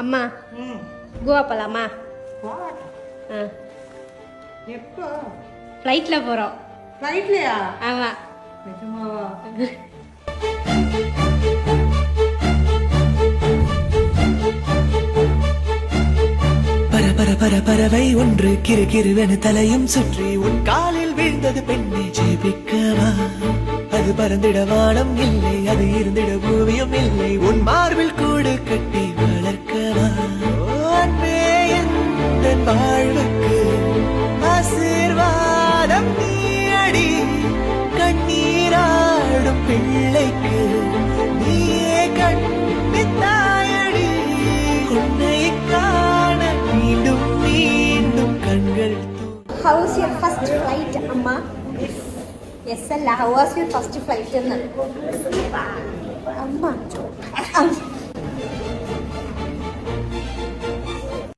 அம்மா கோவா போகலாமா? எப்போ? ஃப்ளைட்டில் போகிறோம். ஃப்ளைட்லையா? ஆமாம். நிஜமாவா? பறவை ஒன்று கிருகிருவென தலையும் சுற்றி உன் காலில் வீழ்ந்தது பெண்ணை ஜெபிக்கவா? அது பறந்திட வானம் இல்லை, அது இருந்திட பூமியும் இல்லை, உன் மார்பில் கூடு கட்டி வளர்க்கவா? அன்பே என் வாழ்வுக்கு ஆசீர்வாதம் நீயடி, கண்ணீராடும் பிள்ளைக்கு நீயே கண்ணித்தாயடி, உன்னை காண மீண்டும் மீண்டும் கண்கள். How was your first flight, Amma? Yes, Allah. How was your first flight? Amma.